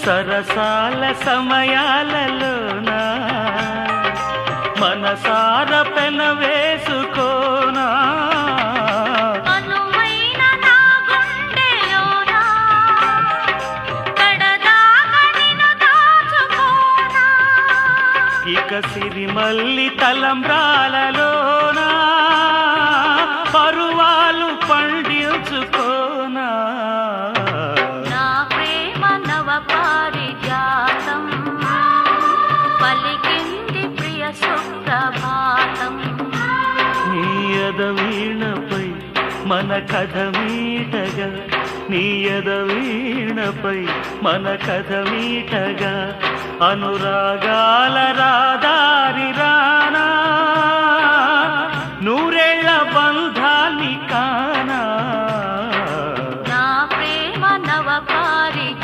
సరసాల సమయాలలోనా మనసార పెన వేసుకోనా ఇక సిరిమల్లి తలంబ్రాలలోనా పరువాలు పండించుకోనా నా ప్రేమ నవ పారిజాతం పలికింది ప్రియ సుప్రభాతం నీయద వీణపై మన కథ మీటగా నీయద వీణపై మన కథ మీటగా అనురాగాల రాదారి రానా